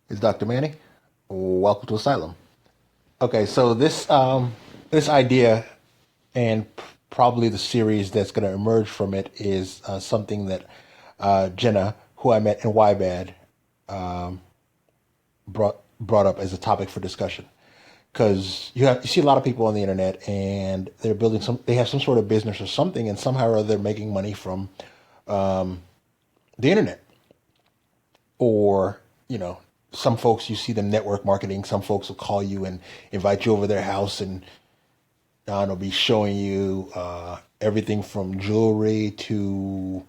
It's Dr. Manny. Welcome to Asylum. Okay, so this idea and probably the series that's going to emerge from it is something that Jenna, who I met in YBAD, brought up as a topic for discussion. Because you see a lot of people on the internet and they have some sort of business or something, and somehow or other they're making money from the internet. Or some folks, you see the network marketing. Some folks will call you and invite you over their house, and I don't know, be showing you everything from jewelry to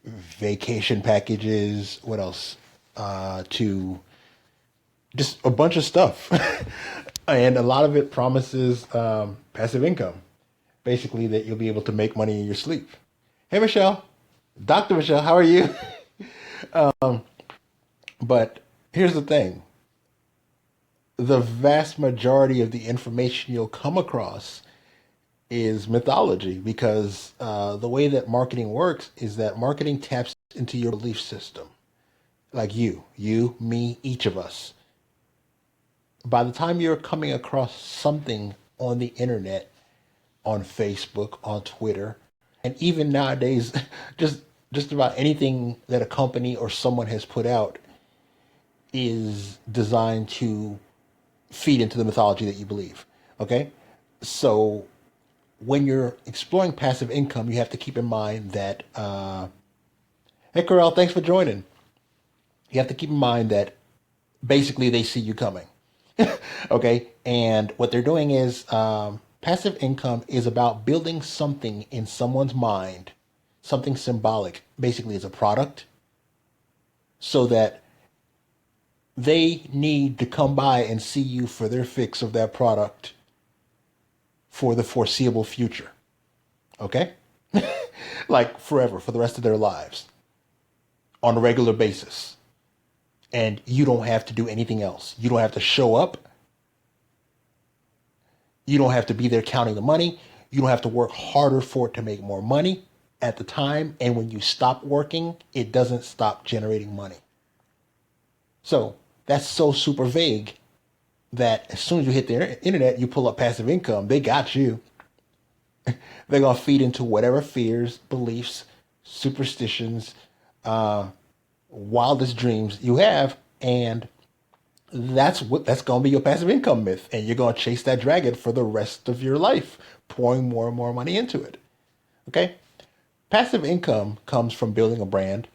vacation packages. What else? To just a bunch of stuff, and a lot of it promises passive income. Basically, that you'll be able to make money in your sleep. Hey, Michelle, Doctor Michelle, how are you? But here's the thing: the vast majority of the information you'll come across is mythology, because the way that marketing works is that marketing taps into your belief system. Like me, each of us. By the time you're coming across something on the internet, on Facebook, on Twitter, and even nowadays, just just about anything that a company or someone has put out is designed to feed into the mythology that you believe. Okay? So when you're exploring passive income, you have to keep in mind that, hey, Corel, thanks for joining. You have to keep in mind that basically they see you coming. Okay? And what they're doing is passive income is about building something in someone's mind, something symbolic. Basically, it's a product so that they need to come by and see you for their fix of that product for the foreseeable future. Okay? Like forever, for the rest of their lives, on a regular basis. And you don't have to do anything else. You don't have to show up. You don't have to be there counting the money. You don't have to work harder for it to make more money at the time. And when you stop working, it doesn't stop generating money. So that's so super vague that as soon as you hit the internet, you pull up passive income, they got you. They're going to feed into whatever fears, beliefs, superstitions, wildest dreams you have. And that's going to be your passive income myth. And you're going to chase that dragon for the rest of your life, pouring more and more money into it. Okay? Passive income comes from building a brand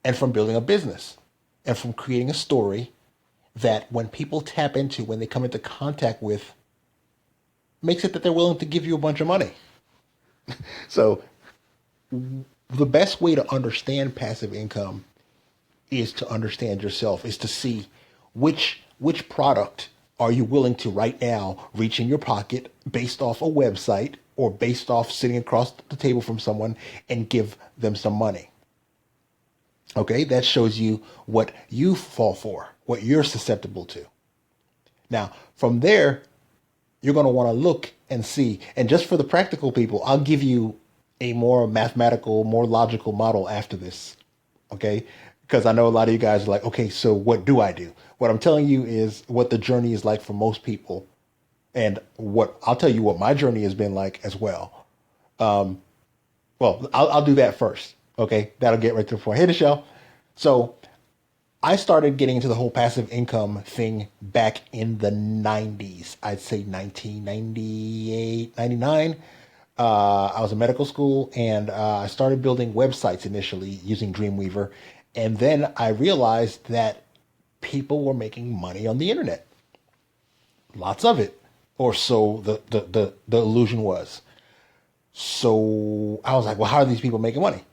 and from building a business and from creating a story that when people tap into, when they come into contact with, makes it that they're willing to give you a bunch of money. So the best way to understand passive income is to understand yourself, is to see which product are you willing to right now reach in your pocket based off a website or based off sitting across the table from someone and give them some money. Okay, that shows you what you fall for, what you're susceptible to. Now, from there, you're going to want to look and see. And just for the practical people, I'll give you a more mathematical, more logical model after this. Okay? Because I know a lot of you guys are like, okay, so what do I do? What I'm telling you is what the journey is like for most people. And what I'll tell you what my journey has been like as well. Well, I'll do that first. Okay? That'll get right to the point. Hey, Michelle. So I started getting into the whole passive income thing back in the 90s. I'd say 1998, 99. I was in medical school, and I started building websites initially using Dreamweaver. And then I realized that people were making money on the internet. Lots of it. Or so the illusion was. So I was like, well, how are these people making money?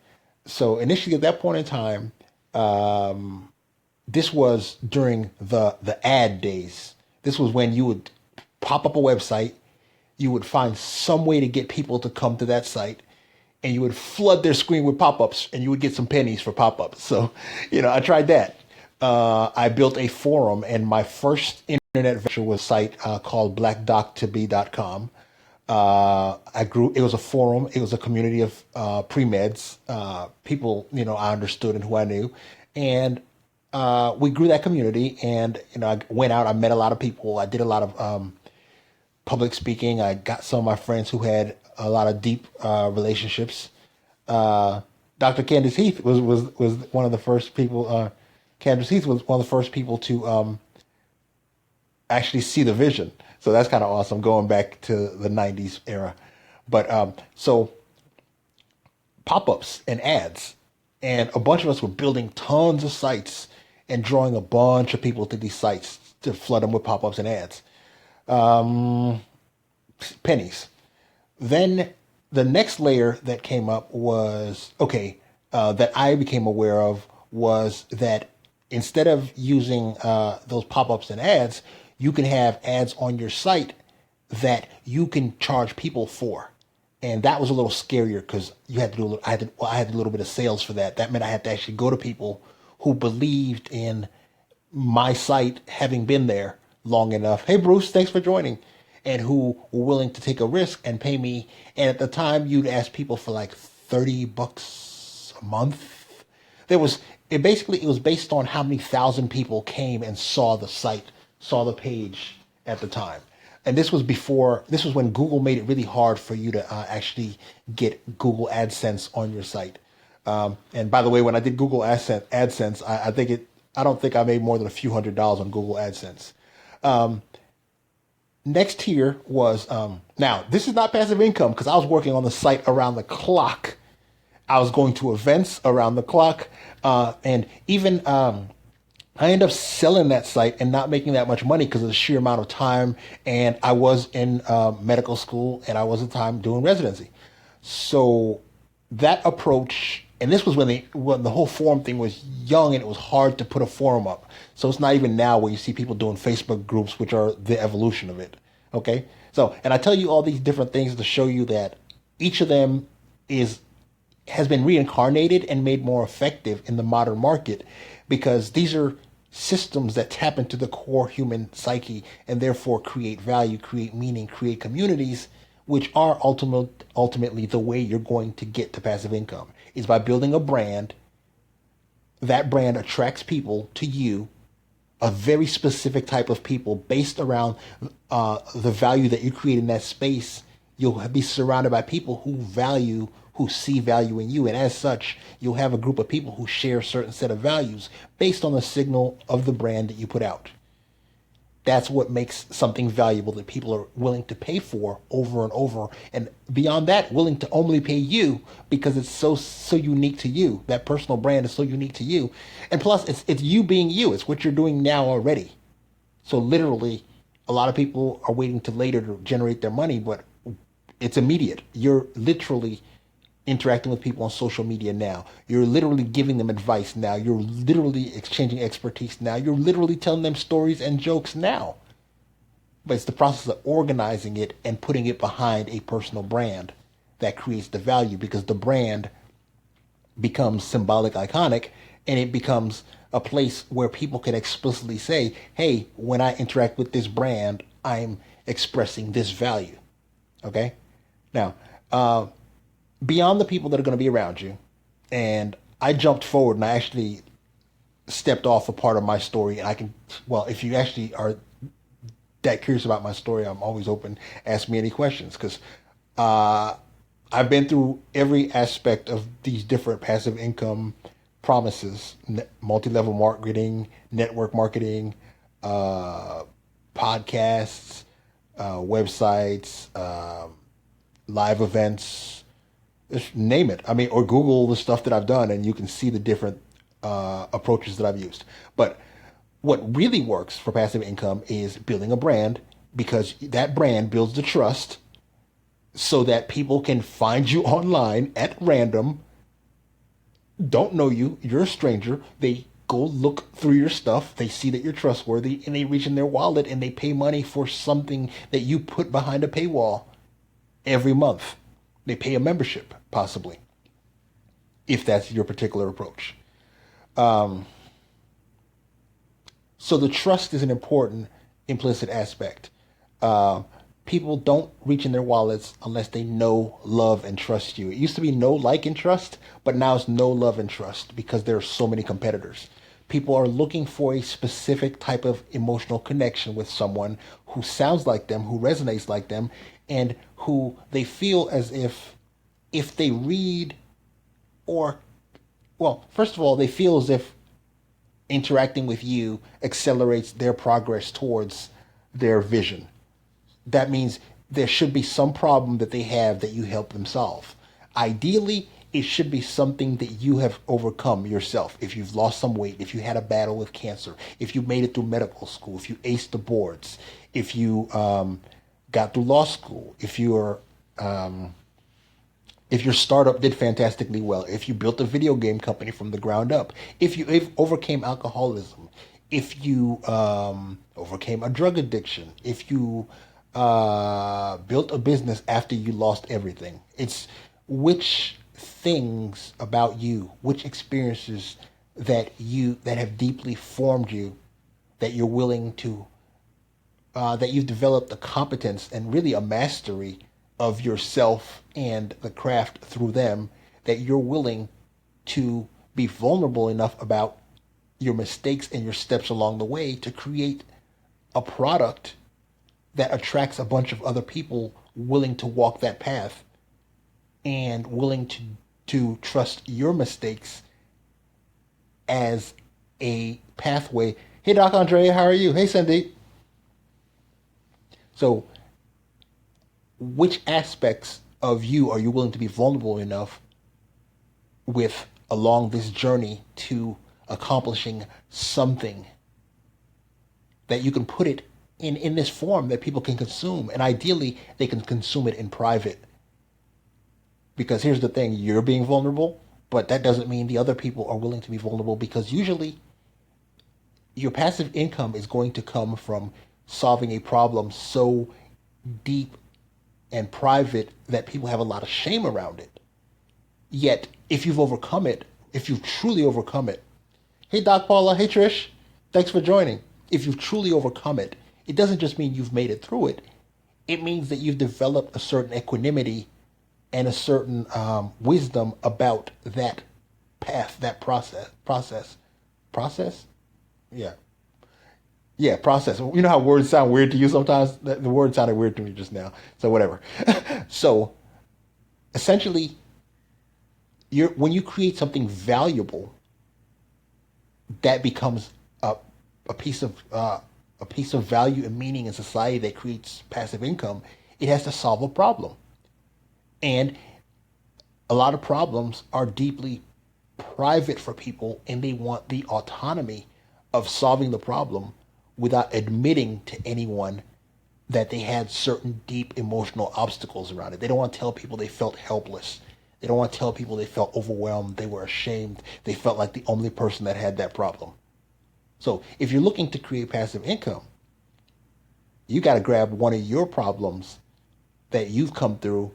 So initially at that point in time, this was during the ad days. This was when you would pop up a website, you would find some way to get people to come to that site, and you would flood their screen with pop-ups, and you would get some pennies for pop-ups. So, I tried that. I built a forum, and my first internet venture was a site called blackdoctobe.com. I grew. It was a forum. It was a community of pre-meds, people I understood and who I knew, and we grew that community, and I went out. I met a lot of people. I did a lot of public speaking. I got some of my friends who had a lot of deep relationships. Uh, Dr. Candace Heath was one of the first people. Candace Heath was one of the first people to actually see the vision. So that's kind of awesome, going back to the '90s era. But so pop-ups and ads, and a bunch of us were building tons of sites and drawing a bunch of people to these sites to flood them with pop-ups and ads. Pennies. Then the next layer that came up was okay, that I became aware of was that instead of using those pop ups and ads, you can have ads on your site that you can charge people for. And that was a little scarier because you had to do a little, I had a little bit of sales for that. That meant I had to actually go to people who believed in my site, having been there long enough. Hey, Bruce, thanks for joining. And who were willing to take a risk and pay me. And at the time, you'd ask people for like $30 a month. There was it was based on how many thousand people came and saw the site, saw the page at the time. And this was when Google made it really hard for you to actually get Google AdSense on your site. And by the way, when I did Google AdSense, I don't think I made more than a few $100s on Google AdSense. Next tier was now this is not passive income because I was working on the site around the clock. I was going to events around the clock, and even I ended up selling that site and not making that much money because of the sheer amount of time. And I was in medical school, and I was at the time doing residency. So that approach, and this was when the whole forum thing was young and it was hard to put a forum up. So it's not even now where you see people doing Facebook groups, which are the evolution of it. Okay, so and I tell you all these different things to show you that each of them is has been reincarnated and made more effective in the modern market because these are systems that tap into the core human psyche and therefore create value, create meaning, create communities, which are ultimately the way you're going to get to passive income is by building a brand. That brand attracts people to you, a very specific type of people based around the value that you create in that space. You'll be surrounded by people who see value in you. And as such, you'll have a group of people who share a certain set of values based on the signal of the brand that you put out. That's what makes something valuable that people are willing to pay for over and over. And beyond that, willing to only pay you because it's so unique to you. That personal brand is so unique to you. And plus, it's you being you. It's what you're doing now already. So literally, a lot of people are waiting to later to generate their money, but it's immediate. You're literally interacting with people on social media now. You're literally giving them advice now. You're literally exchanging expertise now. You're literally telling them stories and jokes now. But it's the process of organizing it and putting it behind a personal brand that creates the value because the brand becomes symbolic, iconic, and it becomes a place where people can explicitly say, hey, when I interact with this brand, I'm expressing this value. Okay? Now, beyond the people that are going to be around you, and I jumped forward and I actually stepped off a part of my story. And if you actually are that curious about my story, I'm always open. Ask me any questions because I've been through every aspect of these different passive income promises: multi-level marketing, network marketing, podcasts, websites, live events. Just name it. I mean, or Google the stuff that I've done, and you can see the different approaches that I've used. But what really works for passive income is building a brand because that brand builds the trust so that people can find you online at random, don't know you, you're a stranger. They go look through your stuff, they see that you're trustworthy, and they reach in their wallet and they pay money for something that you put behind a paywall every month. They pay a membership, possibly, if that's your particular approach. So the trust is an important implicit aspect. People don't reach in their wallets unless they know, love, and trust you. It used to be know, like, and trust, but now it's know, love, and trust because there are so many competitors. People are looking for a specific type of emotional connection with someone who sounds like them, who resonates like them, and who they feel as if they read or, well, first of all, they feel as if interacting with you accelerates their progress towards their vision. That means there should be some problem that they have that you help them solve. Ideally, it should be something that you have overcome yourself. If you've lost some weight, if you had a battle with cancer, if you made it through medical school, if you aced the boards, if you got through law school, if your startup did fantastically well, if you built a video game company from the ground up, if you overcame alcoholism, if you overcame a drug addiction, if you built a business after you lost everything. It's which things about you, which experiences that have deeply formed you, that you're willing to, that you've developed a competence and really a mastery of yourself and the craft through them, that you're willing to be vulnerable enough about your mistakes and your steps along the way to create a product that attracts a bunch of other people willing to walk that path and willing to trust your mistakes as a pathway. Hey, Doc Andre, how are you? Hey, Sandeep. So, which aspects of you are you willing to be vulnerable enough with along this journey to accomplishing something that you can put it in this form that people can consume, and ideally they can consume it in private? Because here's the thing, you're being vulnerable, but that doesn't mean the other people are willing to be vulnerable, because usually your passive income is going to come from solving a problem so deep and private that people have a lot of shame around it. Yet, if you've overcome it, if you've truly overcome it, hey Doc Paula, hey Trish, thanks for joining. If you've truly overcome it, it doesn't just mean you've made it through it. It means that you've developed a certain equanimity and a certain wisdom about that path, that process. Yeah. Yeah, process. You know how words sound weird to you sometimes? The word sounded weird to me just now. So whatever. So essentially, when you create something valuable, that becomes a piece of value and meaning in society that creates passive income. It has to solve a problem, and a lot of problems are deeply private for people, and they want the autonomy of solving the problem without admitting to anyone that they had certain deep emotional obstacles around it. They don't want to tell people they felt helpless. They don't want to tell people they felt overwhelmed, they were ashamed, they felt like the only person that had that problem. So if you're looking to create passive income, you got to grab one of your problems that you've come through,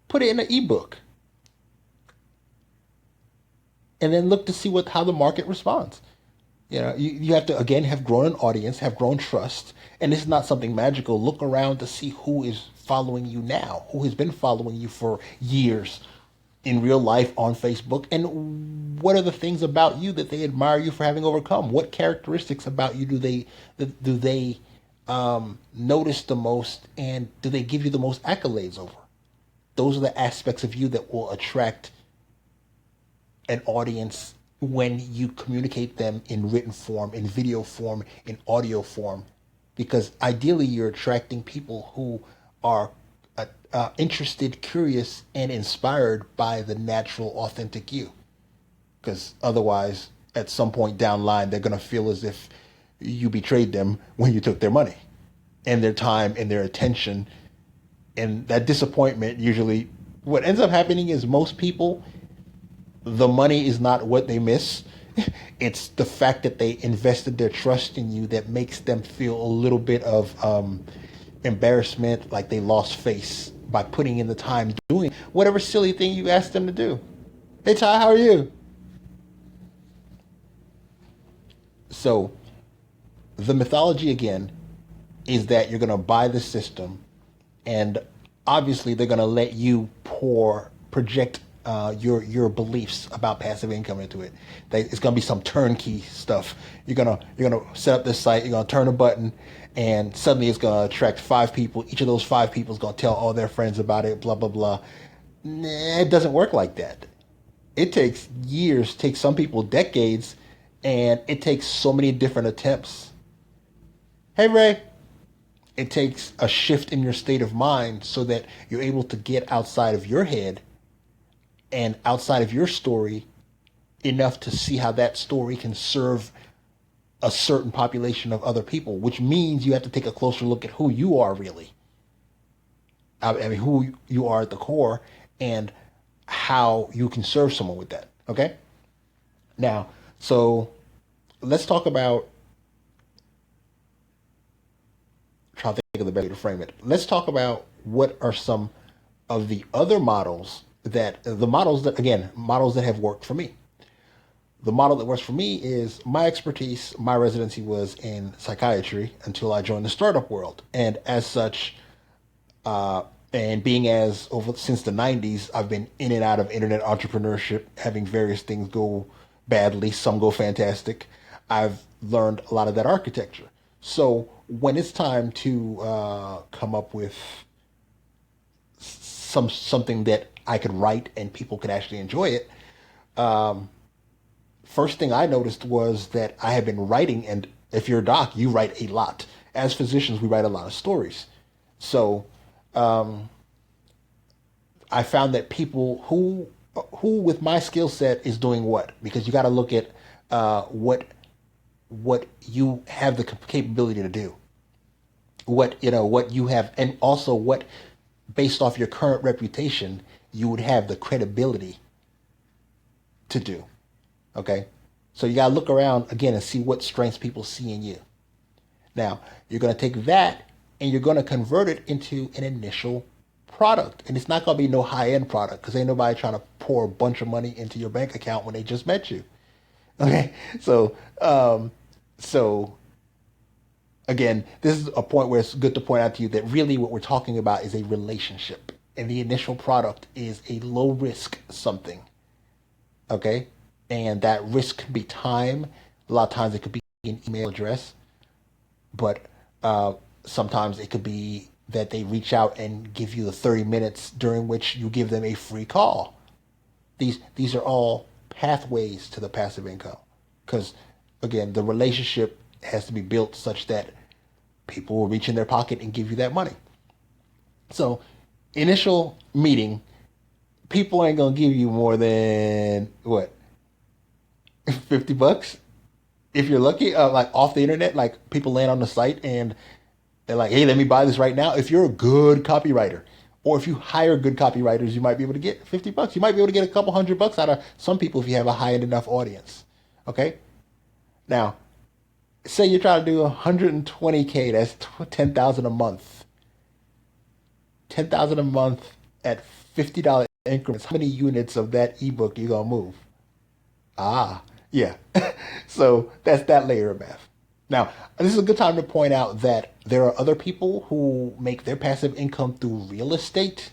put it in an ebook, and then look to see how the market responds. You know, you have to, again, have grown an audience, have grown trust, and this is not something magical. Look around to see who is following you now, who has been following you for years in real life on Facebook, and what are the things about you that they admire you for having overcome? What characteristics about you do they notice the most, and do they give you the most accolades over? Those are the aspects of you that will attract an audience when you communicate them in written form, in video form, in audio form, because ideally you're attracting people who are interested, curious, and inspired by the natural, authentic you. Because otherwise, at some point down the line, they're going to feel as if you betrayed them when you took their money and their time and their attention. And that disappointment, usually what ends up happening is most people, the money is not what they miss. It's the fact that they invested their trust in you that makes them feel a little bit of embarrassment, like they lost face by putting in the time doing whatever silly thing you asked them to do. Hey Ty, how are you? So the mythology again is that you're going to buy the system, and obviously they're going to let you project your beliefs about passive income into it. It's going to be some turnkey stuff. You're gonna set up this site. You're gonna turn a button, and suddenly it's gonna attract 5 people. Each of those 5 people is gonna tell all their friends about it. Blah blah blah. Nah, it doesn't work like that. It takes years, takes some people decades, and it takes so many different attempts. Hey Ray, it takes a shift in your state of mind so that you're able to get outside of your head and outside of your story enough to see how that story can serve a certain population of other people, which means you have to take a closer look at who you are really. I mean, who you are at the core and how you can serve someone with that. Okay? Now, so let's talk about, try to think of the best way to frame it. Let's talk about what are some of the other models models that have worked for me. The model that works for me is my expertise. My residency was in psychiatry until I joined the startup world. And as such, and being as over since the 90s, I've been in and out of internet entrepreneurship, having various things go badly, some go fantastic. I've learned a lot of that architecture. So when it's time to come up with something that I could write and people could actually enjoy it, first thing I noticed was that I had been writing, and if you're a doc, you write a lot. As physicians, we write a lot of stories. So I found that people who with my skill set is doing what, because you got to look at what you have the capability to do, what you have, and also what, based off your current reputation, you would have the credibility to do. Okay, so you got to look around again and see what strengths people see in you. Now you're going to take that and you're going to convert it into an initial product, and it's not going to be no high-end product because ain't nobody trying to pour a bunch of money into your bank account when they just met you. Okay, so again, this is a point where it's good to point out to you that really what we're talking about is a relationship, and the initial product is a low risk something. Okay, and that risk can be time. A lot of times it could be an email address, but sometimes it could be that they reach out and give you the 30 minutes during which you give them a free call. These are all pathways to the passive income, because again, the relationship has to be built such that people will reach in their pocket and give you that money. So initial meeting, people ain't gonna give you more than what, $50 if you're lucky, like off the internet. Like people land on the site and they're like, hey, let me buy this right now. If you're a good copywriter, or if you hire good copywriters, you might be able to get $50. You might be able to get a couple $100 out of some people if you have a high end enough audience. Okay, now say you're trying to do 120K, that's 10,000 a month. 10,000 a month at $50 increments. How many units of that ebook you gonna move? Ah, yeah. So that's that layer of math. Now, this is a good time to point out that there are other people who make their passive income through real estate,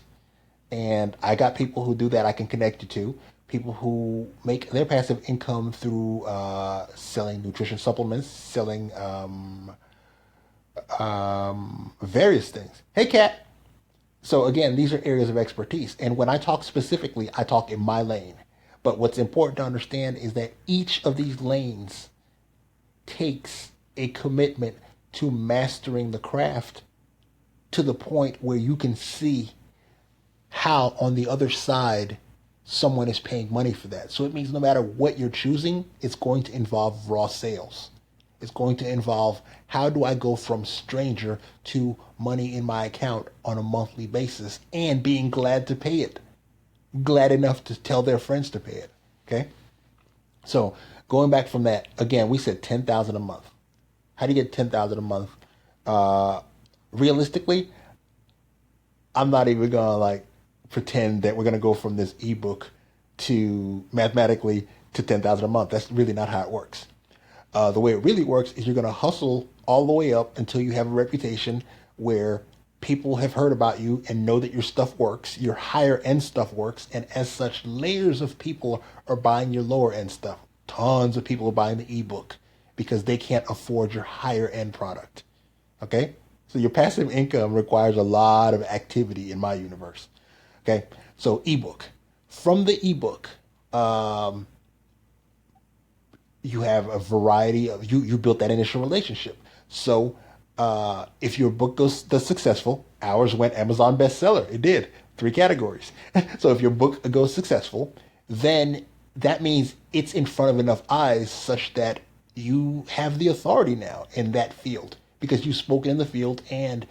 and I got people who do that I can connect you to. People who make their passive income through selling nutrition supplements, selling various things. Hey, Kat. So again, these are areas of expertise. And when I talk specifically, I talk in my lane. But what's important to understand is that each of these lanes takes a commitment to mastering the craft to the point where you can see how on the other side someone is paying money for that. So it means no matter what you're choosing, it's going to involve raw sales. It's going to involve, how do I go from stranger to money in my account on a monthly basis and being glad to pay it, glad enough to tell their friends to pay it. Okay, so going back from that, again, we said 10,000 a month. How do you get 10,000 a month? Realistically, I'm not even gonna like pretend that we're gonna go from this ebook to mathematically to 10,000 a month. That's really not how it works. The way it really works is you're gonna hustle all the way up until you have a reputation where people have heard about you and know that your stuff works, your higher end stuff works, and as such, layers of people are buying your lower end stuff. Tons of people are buying the ebook because they can't afford your higher end product. Okay? So your passive income requires a lot of activity in my universe. Okay? So ebook. From the ebook, you have a variety of you built that initial relationship. So if your book does successful, ours went Amazon bestseller. It did 3 categories. So if your book goes successful, then that means it's in front of enough eyes such that you have the authority now in that field because you've spoken in the field. And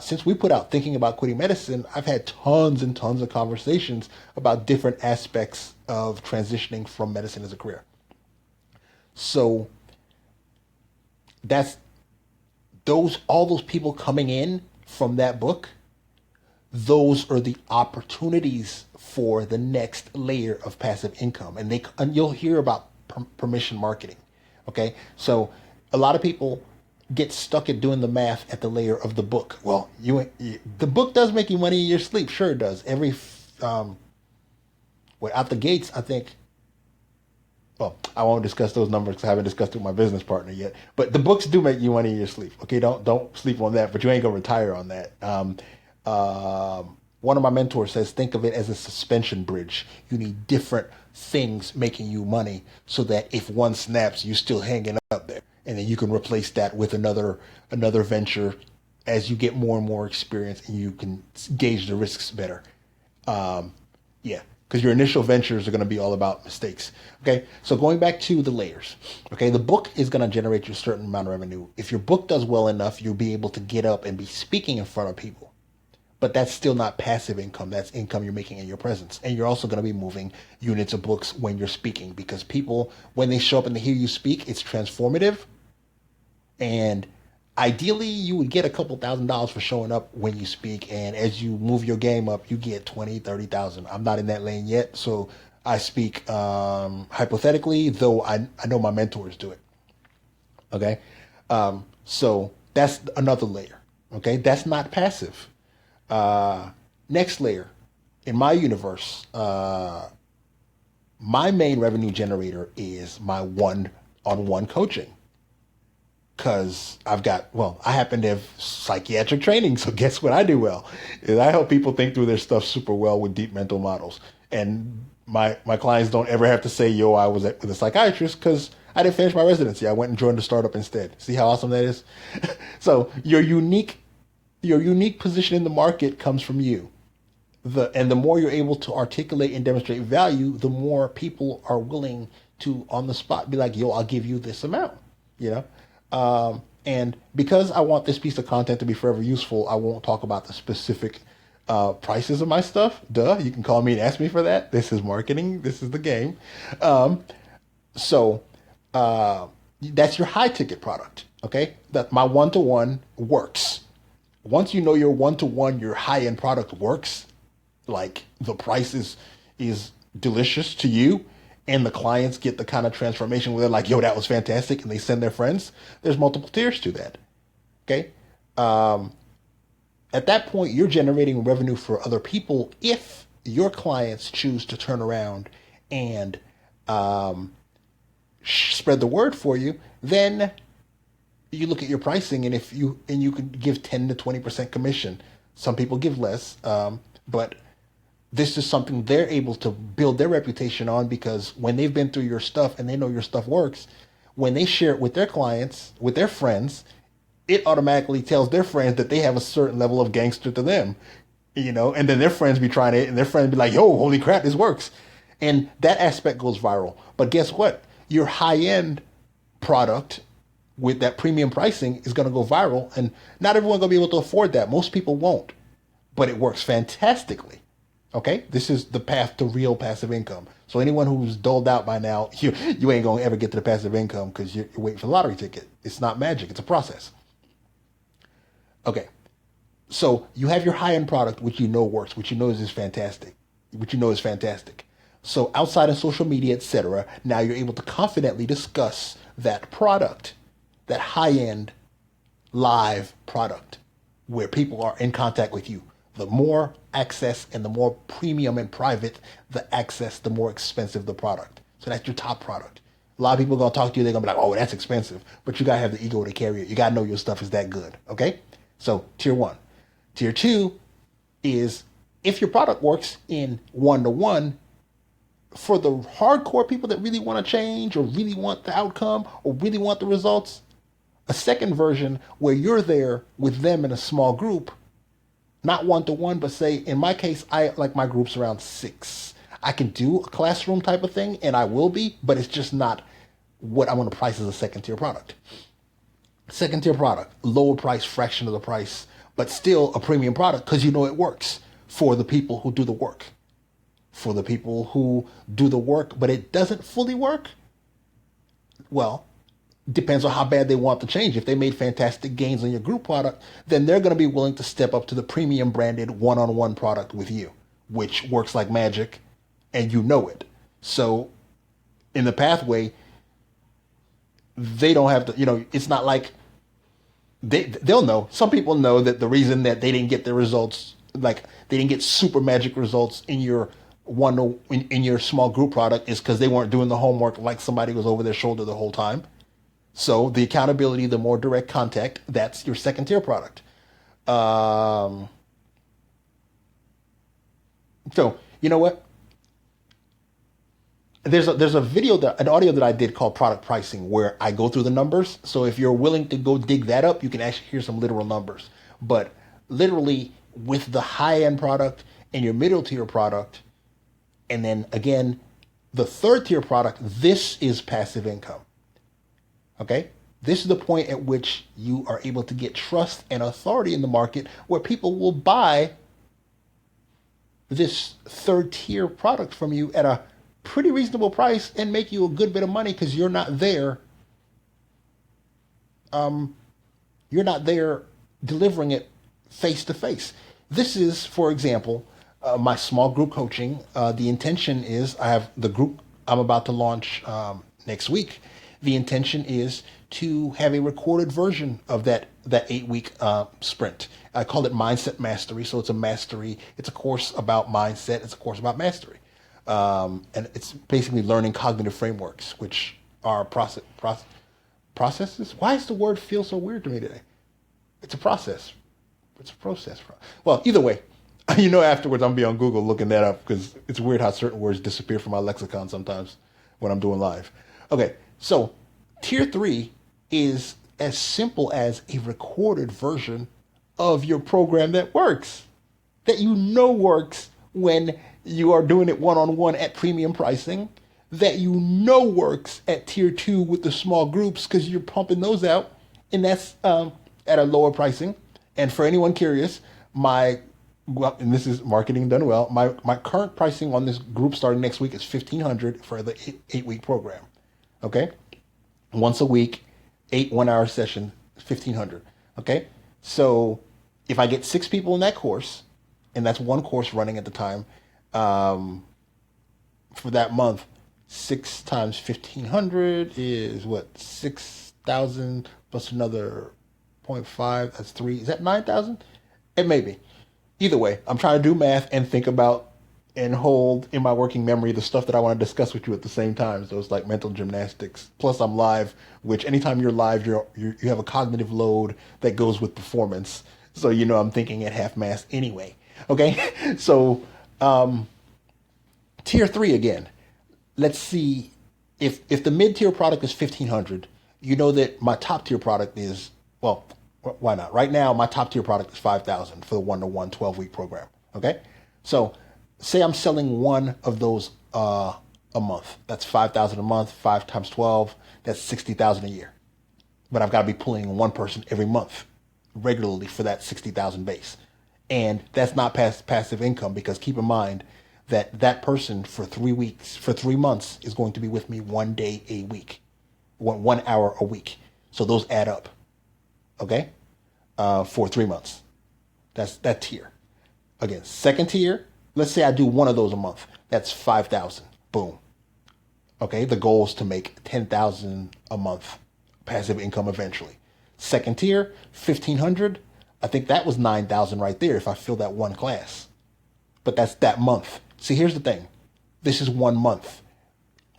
since we put out Thinking About Quitting Medicine, I've had tons and tons of conversations about different aspects of transitioning from medicine as a career. So that's all those people coming in from that book, those are the opportunities for the next layer of passive income. And you'll hear about permission marketing. Okay. So a lot of people get stuck at doing the math at the layer of the book. Well, the book does make you money in your sleep. Sure it does. Out the gates, I think, well, I won't discuss those numbers because I haven't discussed it with my business partner yet. But the books do make you money in your sleep. Okay, don't sleep on that. But you ain't gonna retire on that. One of my mentors says, think of it as a suspension bridge. You need different things making you money so that if one snaps, you're still hanging up there, and then you can replace that with another venture as you get more and more experience and you can gauge the risks better. Yeah, because your initial ventures are going to be all about mistakes. Okay, so going back to the layers. Okay, the book is going to generate you a certain amount of revenue. If your book does well enough, you'll be able to get up and be speaking in front of people. But that's still not passive income. That's income you're making in your presence. And you're also going to be moving units of books when you're speaking because people, when they show up and they hear you speak, it's transformative. And ideally, you would get a couple $1,000s for showing up when you speak. And as you move your game up, you get 20, 30,000. I'm not in that lane yet. So I speak hypothetically, though I know my mentors do it. Okay. So that's another layer. Okay. That's not passive. Next layer, in my universe, my main revenue generator is my one-on-one coaching. Because I happen to have psychiatric training. So guess what I do well? Is I help people think through their stuff super well with deep mental models. And my clients don't ever have to say, yo, I was with a psychiatrist because I didn't finish my residency. I went and joined a startup instead. See how awesome that is? So your unique position in the market comes from you. And the more you're able to articulate and demonstrate value, the more people are willing to, on the spot, be like, yo, I'll give you this amount, and because I want this piece of content to be forever useful, I won't talk about the specific prices of my stuff. Duh, you can call me and ask me for that. This is marketing. This is the game. So that's your high ticket product. Okay, that my one-to-one works. Once you know your one-to-one, your high-end product works, like the price is delicious to you, and the clients get the kind of transformation where they're like, yo, that was fantastic, and they send their friends, there's multiple tiers to that. Okay? At that point, you're generating revenue for other people if your clients choose to turn around and spread the word for you. Then you look at your pricing, and you could give 10 to 20% commission. Some people give less, but this is something they're able to build their reputation on because when they've been through your stuff and they know your stuff works, when they share it with their clients, with their friends, it automatically tells their friends that they have a certain level of gangster to them, and then their friends be trying it and their friends be like, yo, holy crap, this works. And that aspect goes viral. But guess what? Your high-end product with that premium pricing is going to go viral, and not everyone's going to be able to afford that. Most people won't, but it works fantastically. Okay, this is the path to real passive income. So anyone who's dulled out by now, you ain't gonna ever get to the passive income because you're waiting for the lottery ticket. It's not magic; it's a process. Okay, so you have your high-end product, which you know works, which you know is fantastic, So outside of social media, etc., now you're able to confidently discuss that product, that high-end live product. where people are in contact with you. The more access and the more premium and private the access, the more expensive the product. So that's your top product. A lot of people are gonna talk to you, they're gonna be like, oh, that's expensive. But you gotta have the ego to carry it. You gotta know your stuff is that good. Okay? So tier one. Tier two is if your product works in one-to-one, for the hardcore people that really want to change or really want the outcome or really want the results, a second version where you're there with them in a small group, not one-to-one, but say, in my case, I like my groups around 6. I can do a classroom type of thing, and I will be, but it's just not what I'm going to price as a second tier product. Second tier product, lower price, fraction of the price, but still a premium product because you know it works for the people who do the work. For the people who do the work, but it doesn't fully work, well, depends on how bad they want the change. If they made fantastic gains on your group product, then they're going to be willing to step up to the premium branded one-on-one product with you, which works like magic, and you know it. So in the pathway, they don't have to, it's not like they'll know. Some people know that the reason that they didn't get the results, like they didn't get super magic results in your in your small group product, is because they weren't doing the homework, like somebody was over their shoulder the whole time. So the accountability, the more direct contact, that's your second tier product. So you know what? There's a video an audio that I did called product pricing where I go through the numbers. So if you're willing to go dig that up, you can actually hear some literal numbers. But literally with the high end product and your middle tier product, and then again, the third tier product, this is passive income. Okay? This is the point at which you are able to get trust and authority in the market where people will buy this third tier product from you at a pretty reasonable price and make you a good bit of money because you're not there. You're not there delivering it face to face. This is, for example, my small group coaching. The intention is I have the group I'm about to launch next week. The intention is to have a recorded version of that 8-week sprint. I call it Mindset Mastery. So it's a mastery. It's a course about mindset. It's a course about mastery. And it's basically learning cognitive frameworks, which are processes. Why does the word feel so weird to me today? It's a process. It's a process. Well, either way, afterwards I'm going to be on Google looking that up because it's weird how certain words disappear from my lexicon sometimes when I'm doing live. Okay, so tier 3 is as simple as a recorded version of your program that works, that works when you are doing it one-on-one at premium pricing, that works at tier 2 with the small groups because you're pumping those out, and that's at a lower pricing. And for anyone curious, and this is marketing done well, my current pricing on this group starting next week is $1,500 for the 8-week program. Okay? Once a week, 8 1-hour session, $1,500. Okay? So if I get 6 people in that course, and that's one course running at the time, for that month, 6 times 1,500 is what? 6,000 plus another 0.5. That's 3. Is that 9,000? It may be. Either way, I'm trying to do math and think about and hold in my working memory the stuff that I want to discuss with you at the same time. So it's like mental gymnastics. Plus I'm live, which anytime you're live, you have a cognitive load that goes with performance. So I'm thinking at half mast anyway. Okay? So tier 3 again. Let's see if the mid-tier product is $1,500, you know that my top tier product is, well, why not? Right now, my top tier product is $5,000 for the 1-to-1 12-week program. Okay? So say I'm selling one of those a month. That's $5,000 a month, 5 times 12. That's $60,000 a year. But I've got to be pulling one person every month regularly for that $60,000 base. And that's not passive income because keep in mind that person for 3 months is going to be with me 1 day a week, 1 hour a week. So those add up. Okay? For 3 months. That's that tier. Again, second tier, let's say I do one of those a month. That's 5,000. Boom. Okay? The goal is to make 10,000 a month passive income eventually. Second tier, 1,500. I think that was 9,000 right there if I fill that one class. But that's that month. See, here's the thing. This is 1 month.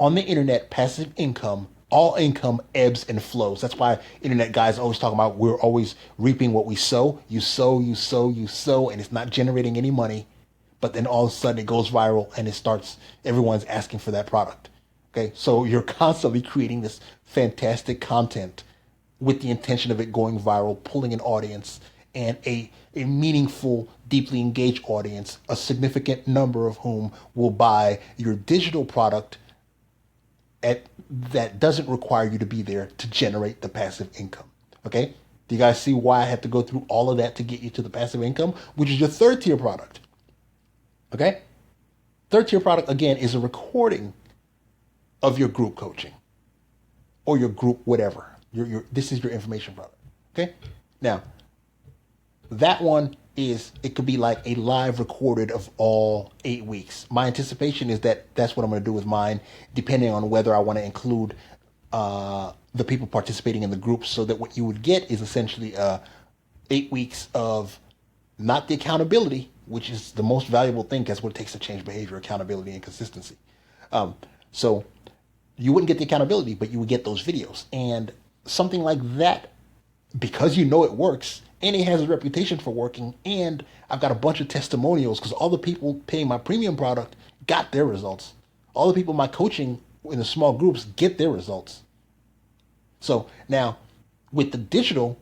On the internet, passive income, all income ebbs and flows. That's why internet guys always talk about we're always reaping what we sow. You sow, you sow, you sow, and it's not generating any money. But then all of a sudden it goes viral and everyone's asking for that product. Okay, so you're constantly creating this fantastic content with the intention of it going viral, pulling an audience and a meaningful, deeply engaged audience, a significant number of whom will buy your digital product that doesn't require you to be there to generate the passive income. Okay? Do you guys see why I had to go through all of that to get you to the passive income, which is your third tier product? Okay? Third tier product, again, is a recording of your group coaching or your group whatever. This is your information product. Okay? Now, that one it could be like a live recorded of all 8 weeks. My anticipation is that that's what I'm going to do with mine, depending on whether I want to include the people participating in the group, so that what you would get is essentially 8 weeks of not the accountability, which is the most valuable thing. That's what it takes to change behavior: accountability and consistency. So you wouldn't get the accountability, but you would get those videos. And something like that, because you know it works, and it has a reputation for working, and I've got a bunch of testimonials because all the people paying my premium product got their results. All the people in my coaching in the small groups get their results. So now with the digital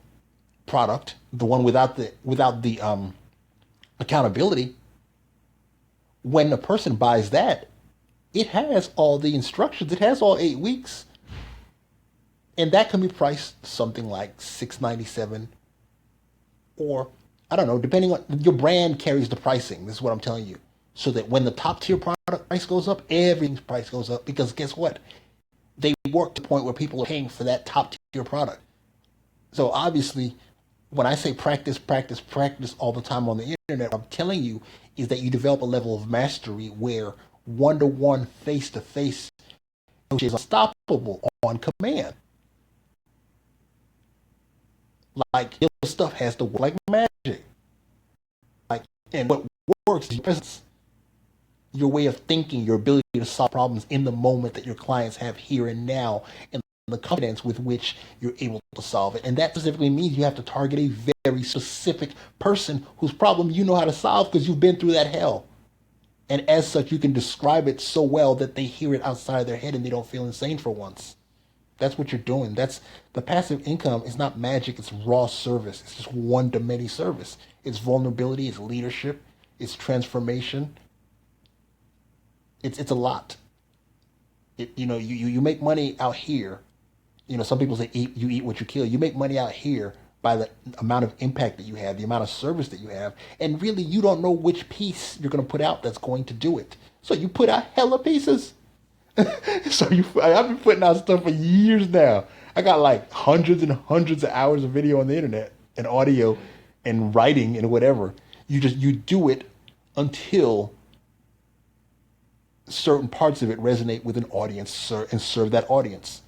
product, the one without the accountability, when a person buys that, it has all the instructions. It has all 8 weeks. And that can be priced something like $6.97, or I don't know, depending on your brand carries the pricing. This is what I'm telling you. So that when the top tier product price goes up, everything's price goes up, because guess what? They work to the point where people are paying for that top tier product. So obviously, when I say practice, practice, practice all the time on the internet, what I'm telling you is that you develop a level of mastery where one-to-one, face-to-face coaching is unstoppable on command. Like, your stuff has to work like magic. And what works is your presence, your way of thinking, your ability to solve problems in the moment that your clients have here and now, and the confidence with which you're able to solve it. And that specifically means you have to target a very specific person whose problem you know how to solve because you've been through that hell. And as such, you can describe it so well that they hear it outside their head and they don't feel insane for once. That's what you're doing. That's the passive income. Is not magic. It's raw service. It's just one-to-many service. It's vulnerability. It's leadership. It's transformation. It's a lot. You make money out here. Some people say you eat what you kill. You make money out here by the amount of impact that you have, the amount of service that you have, and really you don't know which piece you're going to put out that's going to do it. So you put out hella pieces. I've been putting out stuff for years now. I got like hundreds and hundreds of hours of video on the internet and audio and writing and whatever. You do it until certain parts of it resonate with an audience and serve that audience.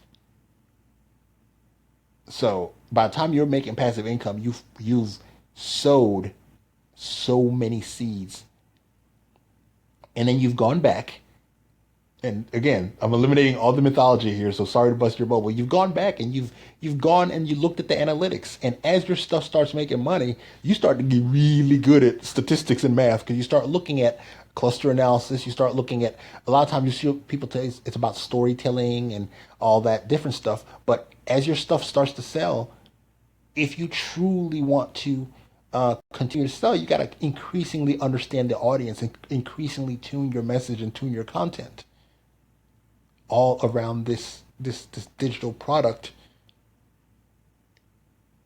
So by the time you're making passive income, you've sowed so many seeds, and then you've gone back. And again, I'm eliminating all the mythology here, so sorry to bust your bubble. You've gone back and you've gone and you looked at the analytics, and as your stuff starts making money, you start to get really good at statistics and math, because you start looking at cluster analysis. You start looking at, a lot of times you see people tell you it's about storytelling and all that different stuff. But as your stuff starts to sell, if you truly want to continue to sell, you got to increasingly understand the audience and increasingly tune your message and tune your content all around this digital product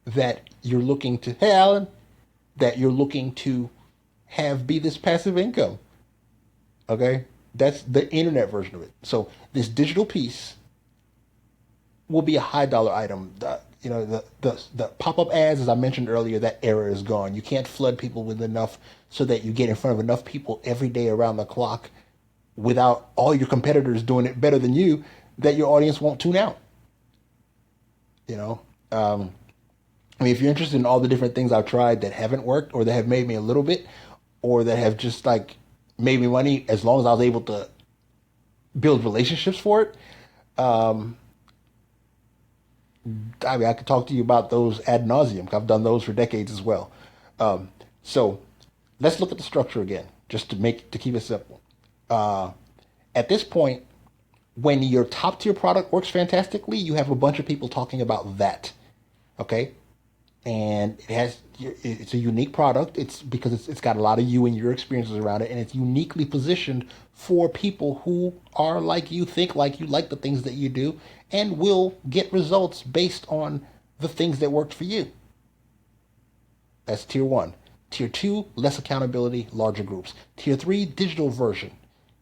that you're looking to, hey Alan, that you're looking to have be this passive income. Okay? That's the internet version of it. So this digital piece will be a high dollar item. The pop-up ads, as I mentioned earlier, that era is gone. You can't flood people with enough so that you get in front of enough people every day around the clock without all your competitors doing it better than you, that your audience won't tune out. And I mean, if you're interested in all the different things I've tried that haven't worked or that have made me a little bit or that have just like made me money as long as I was able to build relationships for it, I mean, I could talk to you about those ad nauseum. I've done those for decades as well. So let's look at the structure again, just to keep it simple. At this point, when your top tier product works fantastically, you have a bunch of people talking about that. Okay, and it's a unique product. It's because it's got a lot of you and your experiences around it, and it's uniquely positioned for people who are like you, think like you, like the things that you do, and will get results based on the things that worked for you. That's tier one. Tier two, less accountability, larger groups. Tier three, digital version.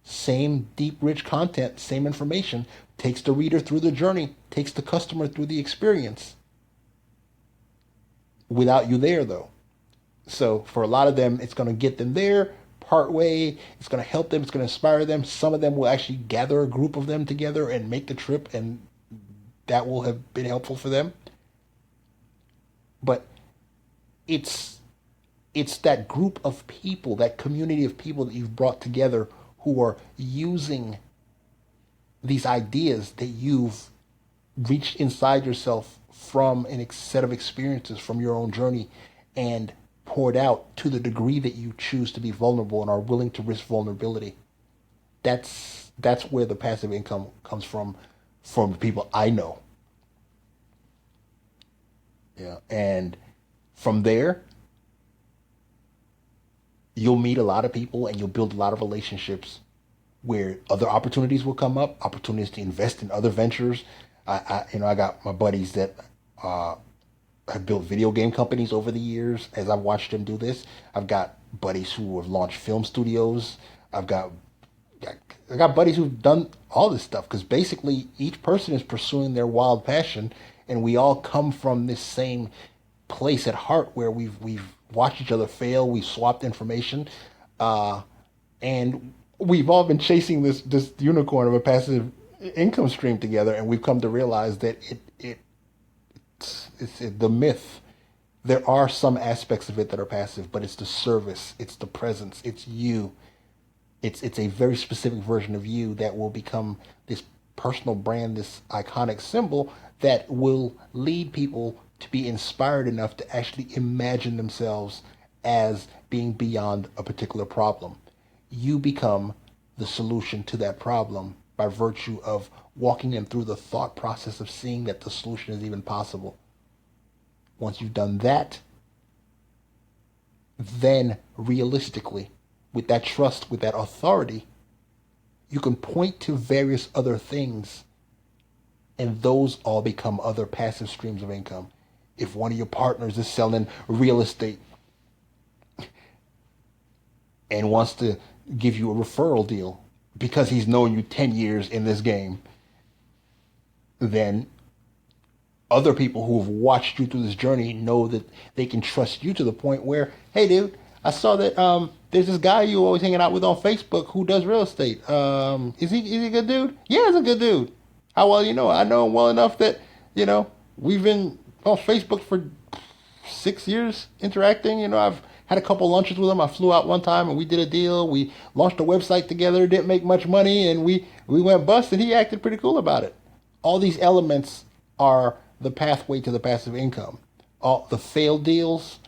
Same deep, rich content, same information, takes the reader through the journey, takes the customer through the experience without you there, though. So for a lot of them, it's going to get them there part way. It's going to help them. It's going to inspire them. Some of them will actually gather a group of them together and make the trip, and that will have been helpful for them. But it's it's that group of people, that community of people that you've brought together who are using these ideas that you've reached inside yourself from a set of experiences from your own journey and poured out to the degree that you choose to be vulnerable and are willing to risk vulnerability. That's where the passive income comes from the people I know. Yeah. And from there, you'll meet a lot of people and you'll build a lot of relationships where other opportunities will come up, opportunities to invest in other ventures. I got my buddies that uh, have built video game companies over the years. As I've watched them do this, I've got buddies who have launched film studios. I've got I got buddies who've done all this stuff because basically each person is pursuing their wild passion, and we all come from this same place at heart where we've watched each other fail, we've swapped information, uh, and we've all been chasing this unicorn of a passive income stream together, and we've come to realize that it's the myth. There are some aspects of it that are passive, but it's the service, it's the presence, it's you. It's a very specific version of you that will become this personal brand, this iconic symbol that will lead people to be inspired enough to actually imagine themselves as being beyond a particular problem. You become the solution to that problem by virtue of walking them through the thought process of seeing that the solution is even possible. Once you've done that, then realistically, with that trust, with that authority, you can point to various other things, and those all become other passive streams of income. If one of your partners is selling real estate and wants to give you a referral deal because he's known you 10 years in this game, then other people who have watched you through this journey know that they can trust you to the point where, hey, dude, I saw that there's this guy you always hanging out with on Facebook who does real estate. Is he a good dude? Yeah, he's a good dude. How well you know? I know him well enough that we've been on Facebook for 6 years interacting. I've had a couple lunches with him. I flew out one time and we did a deal. We launched a website together. Didn't make much money, and we went bust. And he acted pretty cool about it. All these elements are the pathway to the passive income. All the failed deals,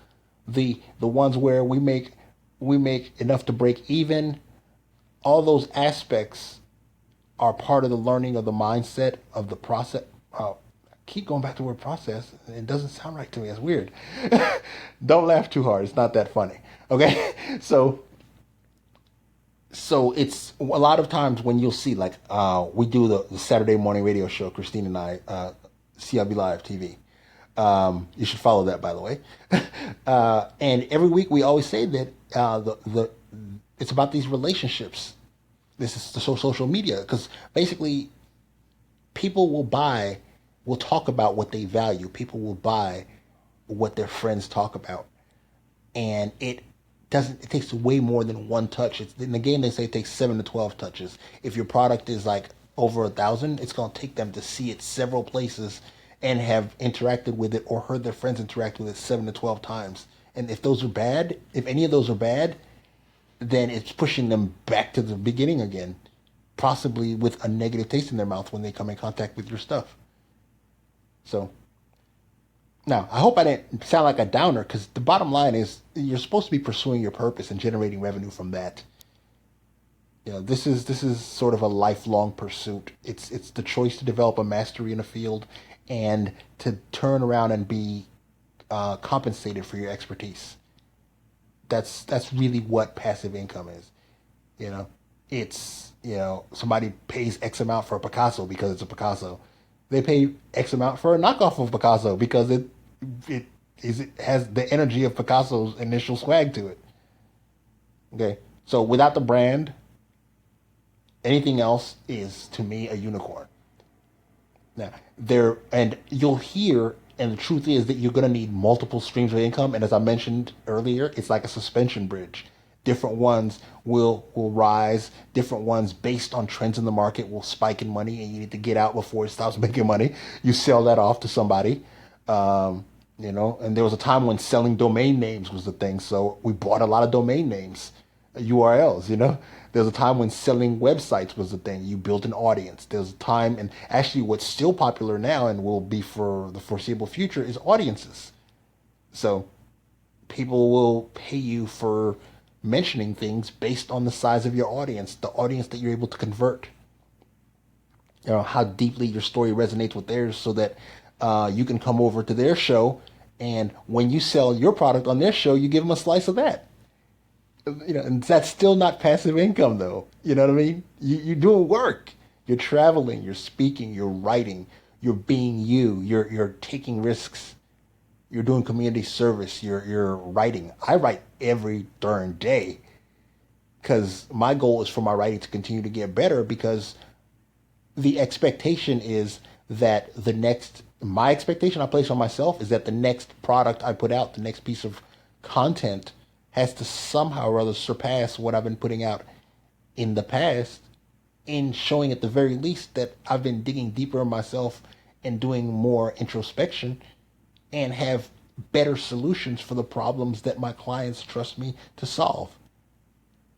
the ones where we make enough to break even. All those aspects are part of the learning of the mindset of the process. I keep going back to the word process. It doesn't sound right to me. It's weird. Don't laugh too hard. It's not that funny. Okay, so it's a lot of times when you'll see like we do the Saturday morning radio show, Christine and I, CLB Live TV. You should follow that, by the way. And every week we always say that the it's about these relationships. This is the social media because basically people will talk about what they value. People will buy what their friends talk about, and it takes way more than one touch. In the game they say it takes 7 to 12 touches. If your product is like over 1,000, it's going to take them to see it several places and have interacted with it or heard their friends interact with it 7 to 12 times. And if those are bad, if any of those are bad, then it's pushing them back to the beginning again, possibly with a negative taste in their mouth when they come in contact with your stuff. So now, I hope I didn't sound like a downer, because the bottom line is you're supposed to be pursuing your purpose and generating revenue from that. This is sort of a lifelong pursuit. It's the choice to develop a mastery in a field and to turn around and be compensated for your expertise. That's really what passive income is. You know, it's somebody pays X amount for a Picasso because it's a Picasso. They pay X amount for a knockoff of Picasso because it has the energy of Picasso's initial swag to it. Okay, so without the brand, anything else is to me a unicorn. Now, there, and you'll hear, and the truth is that you're going to need multiple streams of income. And as I mentioned earlier, it's like a suspension bridge. Different ones will rise. Different ones, based on trends in the market, will spike in money, and you need to get out before it stops making money. You sell that off to somebody. And there was a time when selling domain names was the thing. So we bought a lot of domain names, URLs. There's a time when selling websites was the thing. You built an audience. There's a time, and actually what's still popular now and will be for the foreseeable future is audiences. So people will pay you for mentioning things based on the size of your audience, the audience that you're able to convert. How deeply your story resonates with theirs, so that you can come over to their show, and when you sell your product on their show, you give them a slice of that. And that's still not passive income, though. You know what I mean? You're doing work. You're traveling. You're speaking. You're writing. You're being you. You're taking risks. You're doing community service. You're writing. I write every darn day, because my goal is for my writing to continue to get better, because the expectation is that my expectation I place on myself is that the next product I put out, the next piece of content, has to somehow or other surpass what I've been putting out in the past, in showing at the very least that I've been digging deeper in myself and doing more introspection, and have better solutions for the problems that my clients trust me to solve.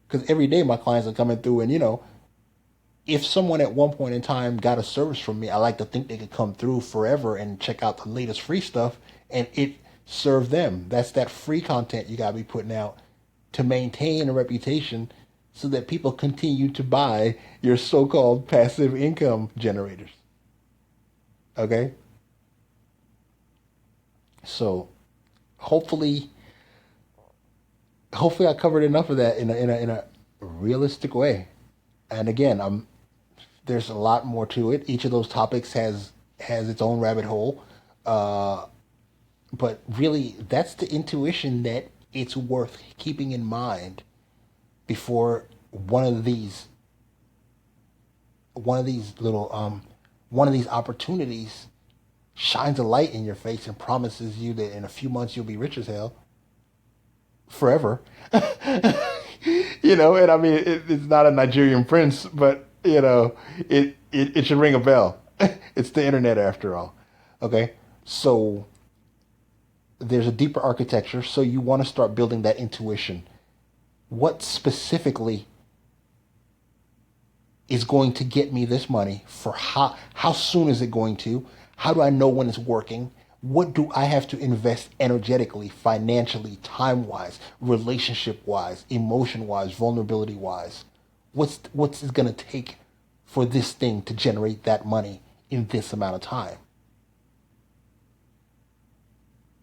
Because every day my clients are coming through, and if someone at one point in time got a service from me, I like to think they could come through forever and check out the latest free stuff, and it serve them. That's that free content you gotta be putting out to maintain a reputation, so that people continue to buy your so-called passive income generators. Okay? So hopefully I covered enough of that in a realistic way. And again, there's a lot more to it. Each of those topics has its own rabbit hole. But really, that's the intuition that it's worth keeping in mind before one of these little one of these opportunities shines a light in your face and promises you that in a few months you'll be rich as hell forever. And I mean, it's not a Nigerian prince, but it should ring a bell. It's the internet after all. Okay, so there's a deeper architecture, so you want to start building that intuition. What specifically is going to get me this money? For how soon is it going to? How do I know when it's working? What do I have to invest energetically, financially, time-wise, relationship-wise, emotion-wise, vulnerability-wise? What's it going to take for this thing to generate that money in this amount of time?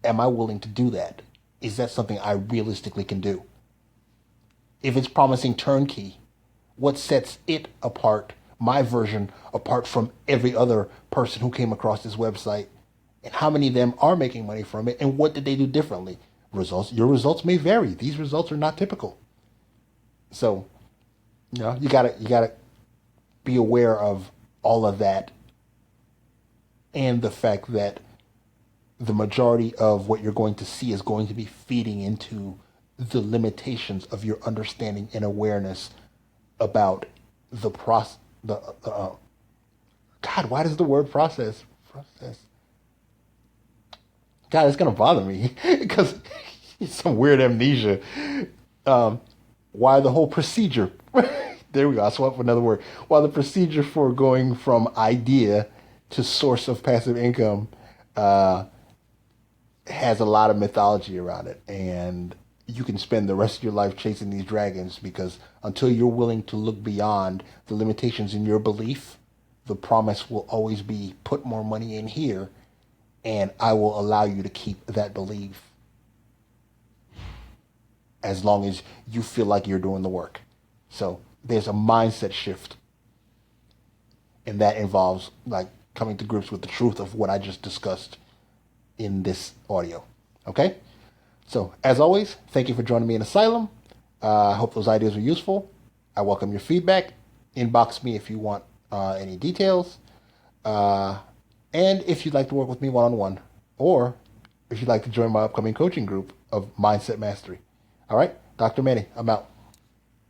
Am I willing to do that? Is that something I realistically can do? If it's promising turnkey, what sets it apart, my version, apart from every other person who came across this website? And how many of them are making money from it? And what did they do differently? Your results may vary. These results are not typical. So, you gotta be aware of all of that, and the fact that the majority of what you're going to see is going to be feeding into the limitations of your understanding and awareness about the process. God, why does the word process? God, it's gonna bother me because some weird amnesia. Um, why the whole procedure? There we go. I swapped for another word. Why the procedure for going from idea to source of passive income uh, has a lot of mythology around it, and you can spend the rest of your life chasing these dragons because until you're willing to look beyond the limitations in your belief, the promise will always be put more money in here, and I will allow you to keep that belief as long as you feel like you're doing the work. So there's a mindset shift, and that involves like coming to grips with the truth of what I just discussed in this audio. Okay? So, as always, thank you for joining me in Asylum. I hope those ideas were useful. I welcome your feedback. Inbox me if you want any details. Uh, and if you'd like to work with me one on one, or if you'd like to join my upcoming coaching group of Mindset Mastery. All right, Dr. Manny, I'm out.